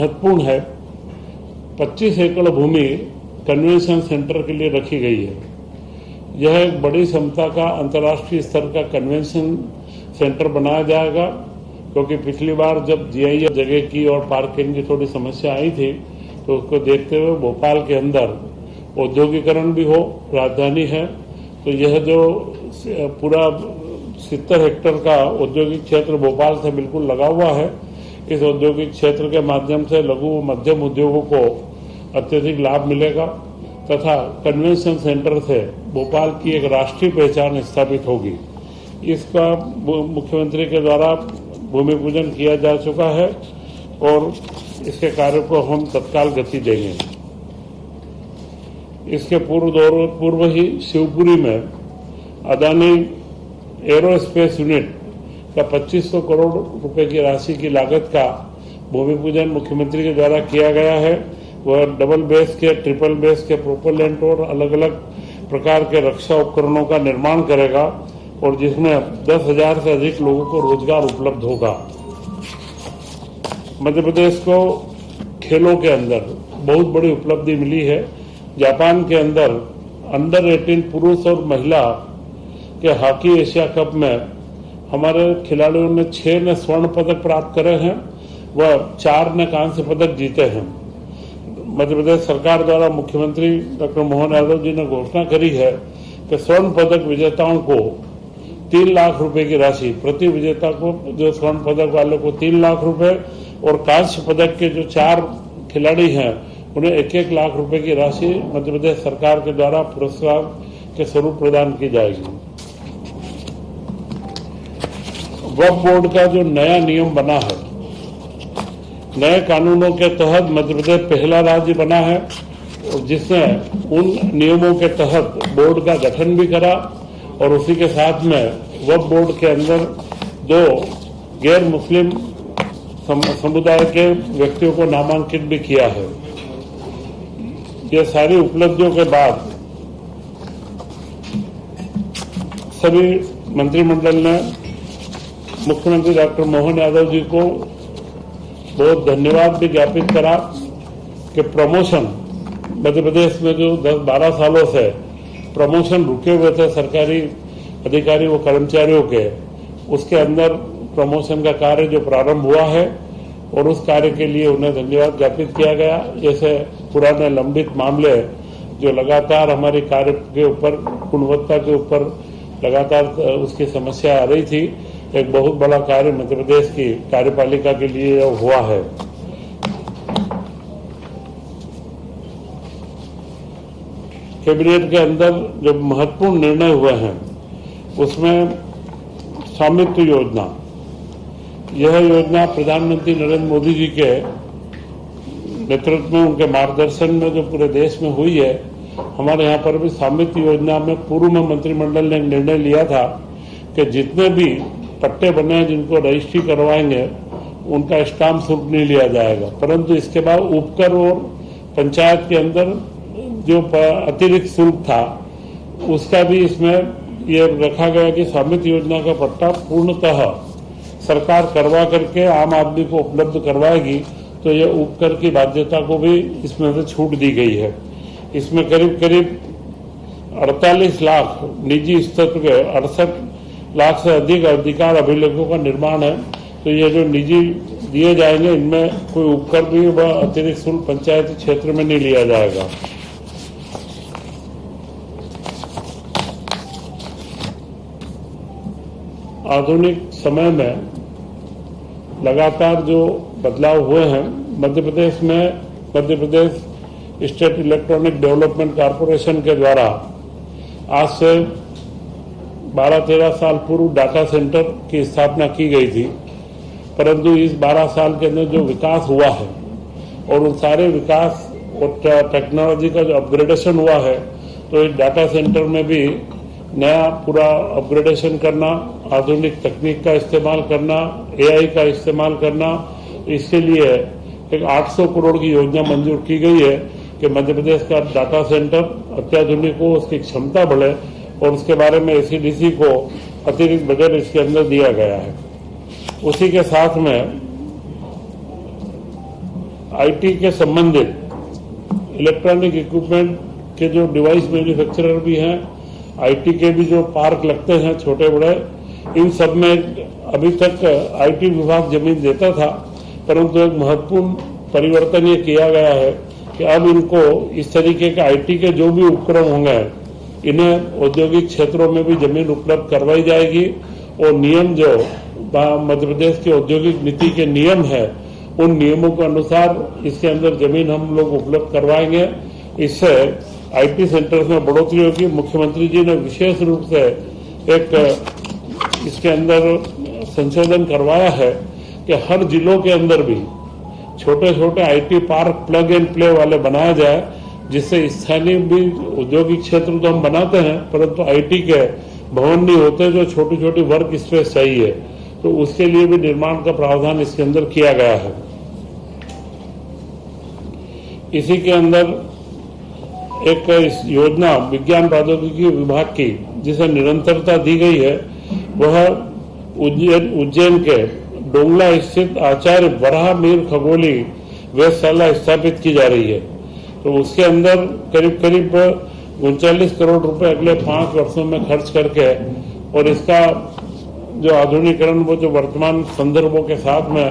महत्वपूर्ण है। 25 एकड़ भूमि कन्वेंशन सेंटर के लिए रखी गई है। यह एक बड़ी क्षमता का अंतर्राष्ट्रीय स्तर का कन्वेंशन सेंटर बनाया जाएगा, क्योंकि पिछली बार जब जीआईएस जगह की और पार्किंग की थोड़ी समस्या आई थी, तो उसको देखते हुए भोपाल के अंदर औद्योगिकरण भी हो, राजधानी है, तो यह जो पूरा 70 हेक्टेयर का औद्योगिक क्षेत्र भोपाल से बिल्कुल लगा हुआ है, इस औद्योगिक क्षेत्र के माध्यम से लघु व मध्यम उद्योगों को अत्यधिक लाभ मिलेगा तथा कन्वेंशन सेंटर से भोपाल की एक राष्ट्रीय पहचान स्थापित होगी। इसका मुख्यमंत्री के द्वारा भूमि पूजन किया जा चुका है और इसके कार्य को हम तत्काल गति देंगे। इसके पूर्व ही शिवपुरी में अदानी एरोस्पेस यूनिट का 2500 करोड़ रुपए की राशि की लागत का भूमि पूजन मुख्यमंत्री के द्वारा किया गया है। वह डबल बेस के, ट्रिपल बेस के प्रोपेलेंट और अलग अलग प्रकार के रक्षा उपकरणों का निर्माण करेगा और जिसमें 10,000 से अधिक लोगों को रोजगार उपलब्ध होगा। मध्य प्रदेश को खेलों के अंदर बहुत बड़ी उपलब्धि मिली है। जापान के अंदर अंडर 18 पुरुष और महिला के हॉकी एशिया कप में हमारे खिलाड़ियों ने 6 ने स्वर्ण पदक प्राप्त करे हैं, वह 4 ने कांस्य पदक जीते हैं। मध्य प्रदेश सरकार द्वारा मुख्यमंत्री डॉक्टर मोहन यादव जी ने घोषणा करी है कि स्वर्ण पदक विजेताओं को 3 लाख रुपए की राशि, प्रति विजेता को, जो स्वर्ण पदक वाले को 3 लाख रुपए और कांस्य पदक के जो 4 खिलाड़ी हैं उन्हें 1-1 लाख रुपए की राशि मध्य प्रदेश सरकार के द्वारा पुरस्कार के स्वरूप प्रदान की जाएगी। वक्फ बोर्ड का जो नया नियम बना है, नए कानूनों के तहत मध्य प्रदेश पहला राज्य बना है और जिसने उन नियमों के तहत बोर्ड का गठन भी करा और उसी के साथ में वक्फ बोर्ड के अंदर 2 गैर मुस्लिम समुदाय के व्यक्तियों को नामांकित भी किया है। ये सारी उपलब्धियों के बाद सभी मंत्रिमंडल ने मुख्यमंत्री डॉक्टर मोहन यादव जी को बहुत धन्यवाद भी ज्ञापित करा कि प्रमोशन मध्य प्रदेश में जो 10-12 सालों से प्रमोशन रुके हुए थे सरकारी अधिकारी व कर्मचारियों के, उसके अंदर प्रमोशन का कार्य जो प्रारंभ हुआ है और उस कार्य के लिए उन्हें धन्यवाद ज्ञापित किया गया। जैसे पुराने लंबित मामले जो लगातार हमारे कार्य के ऊपर, गुणवत्ता के ऊपर लगातार उसकी समस्या आ रही थी, एक बहुत बड़ा कार्य मध्य प्रदेश की कार्यपालिका के लिए हुआ है। कैबिनेट के अंदर जो महत्वपूर्ण निर्णय हुए हैं उसमें स्वामित्व योजना, यह योजना प्रधानमंत्री नरेंद्र मोदी जी के नेतृत्व में, उनके मार्गदर्शन में जो पूरे देश में हुई है। हमारे यहाँ पर भी स्वामित्व योजना में पूर्व में मंत्रिमंडल ने निर्णय लिया था कि जितने भी पट्टे बने हैं जिनको रजिस्ट्री करवाएंगे उनका स्टाम्प शुल्क नहीं लिया जाएगा, परंतु इसके बाद उपकर और पंचायत के अंदर जो अतिरिक्त शुल्क था उसका भी इसमें ये रखा गया कि स्वामित्व योजना का पट्टा पूर्णतः सरकार करवा करके आम आदमी को उपलब्ध करवाएगी, तो ये उपकर की बाध्यता को भी इसमें से छूट दी गई है। इसमें करीब 48 लाख निजी स्तर के 68 लाख से अधिक अधिकार अभिलेखों का निर्माण है, तो ये जो निजी दिए जाएंगे इनमें कोई उपकर भी व अतिरिक्त शुल्क पंचायती क्षेत्र में नहीं लिया जाएगा। आधुनिक समय में लगातार जो बदलाव हुए हैं मध्य प्रदेश में, Madhya Pradesh state electronic development corporation के द्वारा आज से 12-13 साल पूर्व डाटा सेंटर की स्थापना की गई थी, परंतु इस 12 साल के अंदर जो विकास हुआ है और उन सारे विकास और टेक्नोलॉजी का जो अपग्रेडेशन हुआ है, तो इस डाटा सेंटर में भी नया पूरा अपग्रेडेशन करना, आधुनिक तकनीक का इस्तेमाल करना, एआई का इस्तेमाल करना, इसके लिए एक 800 करोड़ की योजना मंजूर की गई है कि मध्य प्रदेश का डाटा सेंटर अत्याधुनिक हो, उसकी क्षमता बढ़े और उसके बारे में एसीडीसी को अतिरिक्त बजट इसके अंदर दिया गया है। उसी के साथ में आईटी के संबंधित इलेक्ट्रॉनिक इक्विपमेंट के जो डिवाइस मैन्युफैक्चरर भी हैं, आईटी के भी जो पार्क लगते हैं छोटे बड़े, इन सब में अभी तक आईटी विभाग जमीन देता था, परंतु एक महत्वपूर्ण परिवर्तन ये किया गया है कि अब इनको इस तरीके के आईटी के जो भी उपक्रम होंगे इन्हें औद्योगिक क्षेत्रों में भी जमीन उपलब्ध करवाई जाएगी और नियम जो मध्य प्रदेश की औद्योगिक नीति के नियम है उन नियमों के अनुसार इसके अंदर जमीन हम लोग उपलब्ध करवाएंगे। इससे आईटी सेंटर्स में बढ़ोतरी होगी। मुख्यमंत्री जी ने विशेष रूप से एक इसके अंदर संशोधन करवाया है कि हर जिलों के अंदर भी छोटे छोटे IT park plug and play वाले बनाया जाए, जिससे स्थानीय भी औद्योगिक क्षेत्र तो हम बनाते हैं परंतु आईटी के भवन नहीं होते जो छोटी छोटी वर्क स्पेस चाहिए, तो उसके लिए भी निर्माण का प्रावधान इसके अंदर किया गया है। इसी के अंदर एक योजना विज्ञान प्रौद्योगिकी विभाग की जिसे निरंतरता दी गई है, वह उज्जैन के डोंगला स्थित आचार्य वराहमिहिर खगोली वेधशाला स्थापित की जा रही है। तो उसके अंदर करीब करीब 39 करोड़ रुपए अगले 5 वर्षों में खर्च करके और इसका जो आधुनिकीकरण वो जो वर्तमान संदर्भों के साथ में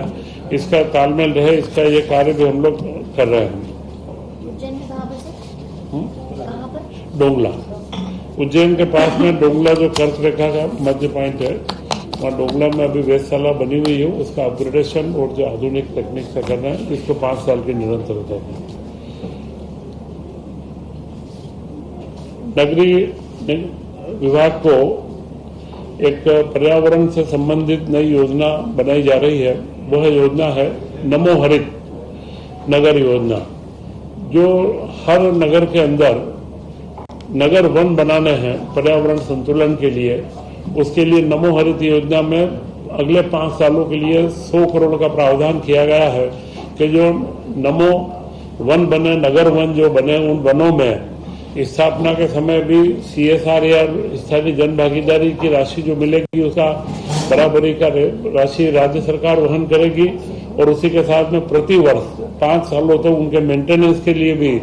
इसका तालमेल रहे, इसका ये कार्य भी हम लोग कर रहे हैं। उज्जैन में कहाँ पर? डोंगला, उज्जैन के पास में डोंगला जो कर्क रेखा का मध्य पॉइंट है, वहाँ डोंगला में अभी वेधशाला बनी हुई है। उसका अपग्रेडेशन और जो आधुनिक तकनीक से कर रहे हैं, इसको 5 साल की निरंतरता है। नगरीय विभाग को एक पर्यावरण से संबंधित नई योजना बनाई जा रही है। वह योजना है नमो हरित नगर योजना, जो हर नगर के अंदर नगर वन बनाने हैं पर्यावरण संतुलन के लिए। उसके लिए नमो हरित योजना में अगले 5 सालों के लिए 100 करोड़ का प्रावधान किया गया है कि जो नमो वन बने, नगर वन जो बने, उन वनों में स्थापना के समय भी CSR या स्थानीय जन भागीदारी की राशि जो मिलेगी उसका बराबरी का राशि राज्य सरकार वहन करेगी और उसी के साथ में प्रति वर्ष 5 सालों तक उनके मेंटेनेंस के लिए भी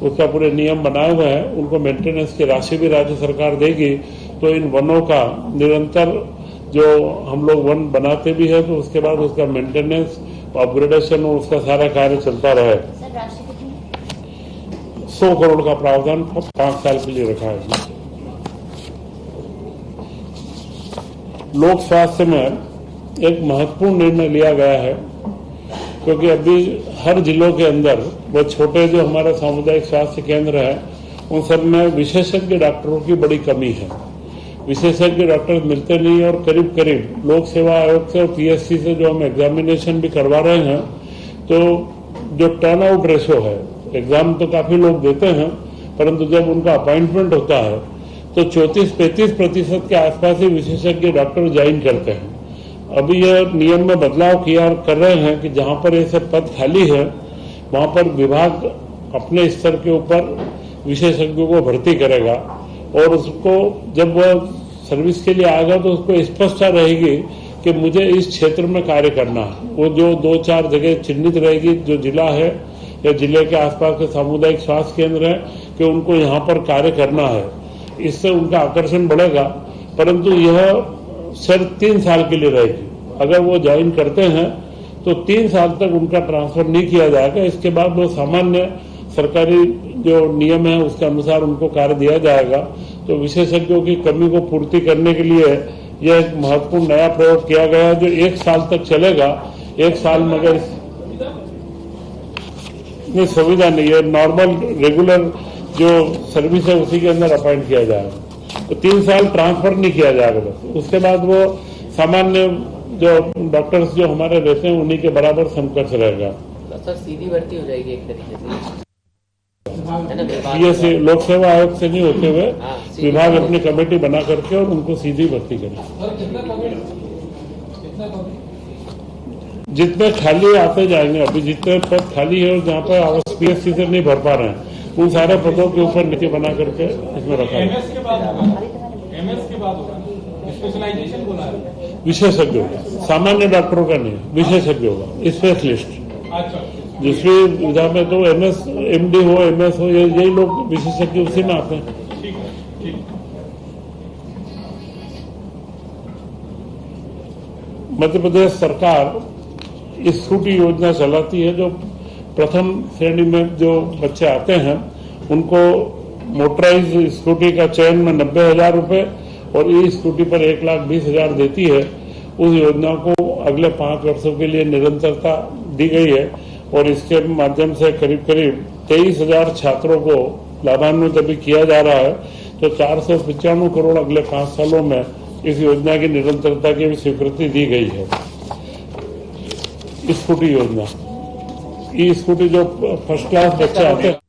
उसका पूरे नियम बनाए हुए हैं। उनको मेंटेनेंस की राशि भी राज्य सरकार देगी। तो इन वनों का निरंतर जो हम लोग वन बनाते भी है तो उसके बाद उसका मेंटेनेंस, अपग्रेडेशन और उसका सारा कार्य चलता रहे। 100 करोड़ का प्रावधान 5 साल के लिए रखा है। लोक स्वास्थ्य में एक महत्वपूर्ण निर्णय लिया गया है, क्योंकि अभी हर जिलों के अंदर वो छोटे जो हमारे सामुदायिक स्वास्थ्य केंद्र है उन सब में विशेषज्ञ डॉक्टरों की बड़ी कमी है। विशेषज्ञ डॉक्टर मिलते नहीं और करीब करीब लोक सेवा आयोग से और PSC से जो हम एग्जामिनेशन भी करवा रहे हैं, तो जो टर्न आउट रेशो है, एग्जाम तो काफी लोग देते हैं परंतु जब उनका अपॉइंटमेंट होता है तो 34-35% के आसपास ही विशेषज्ञ डॉक्टर ज्वाइन करते हैं। अभी यह नियम में बदलाव किया कर रहे हैं कि जहां पर ऐसे पद खाली है वहां पर विभाग अपने स्तर के ऊपर विशेषज्ञों को भर्ती करेगा और उसको जब वह सर्विस के लिए आएगा तो उसको स्पष्टता रहेगी कि मुझे इस क्षेत्र में कार्य करना है। वो जो 2-4 जगह चिन्हित रहेगी जो जिला है या जिले के आसपास के सामुदायिक स्वास्थ्य केंद्र है कि उनको यहाँ पर कार्य करना है। इससे उनका आकर्षण बढ़ेगा, परंतु यह सिर्फ 3 साल के लिए रहेगी। अगर वो ज्वाइन करते हैं तो 3 साल तक उनका ट्रांसफर नहीं किया जाएगा। इसके बाद वो सामान्य सरकारी जो नियम है उसके अनुसार उनको कार्य दिया जाएगा। तो विशेषज्ञों की कमी को पूर्ति करने के लिए यह एक महत्वपूर्ण नया प्रयोग किया गया है जो 1 साल तक चलेगा। 1 साल में अगर नहीं सुविधा नहीं है, नॉर्मल रेगुलर जो सर्विस है उसी के अंदर अपॉइंट किया जाएगा। तो 3 साल ट्रांसफर नहीं किया जाएगा बस। उसके बाद वो सामान्य जो डॉक्टर्स जो हमारे रहते हैं उन्हीं के बराबर समकक्ष रहेगा। सर सीधी भर्ती हो जाएगी एक तरीके से, ये लोक सेवा आयोग से नहीं होते हुए विभाग अपनी कमेटी बना करके और उनको सीधी भर्ती करें। जितने खाली आते जाएंगे, अभी जितने पद खाली है और जहाँ पर PSC से नहीं भर पा रहे हैं उन सारे पदों के ऊपर नीति बना करके इसमें रखा है। विशेषज्ञ होगा, सामान्य डॉक्टरों का नहीं, विशेषज्ञ होगा, स्पेशलिस्ट। जिसमें विधा में तो MS MD हो MS हो यही लोग विशेषज्ञ उसी में आते हैं। मध्य प्रदेश सरकार इस स्कूटी योजना चलाती है। जो प्रथम श्रेणी में जो बच्चे आते हैं उनको मोटराइज स्कूटी का चयन में 90,000 रुपए और ई स्कूटी पर 1,20,000 देती है। उस योजना को अगले 5 वर्षों के लिए निरंतरता दी गई है और इसके माध्यम से करीब 23,000 छात्रों को लाभान्वित अभी किया जा रहा है। तो 495 करोड़ अगले 5 सालों में इस योजना की निरंतरता की भी स्वीकृति दी गई है। स्कूटी योजना, ई स्कूटी जो फर्स्ट क्लास बच्चे आते हैं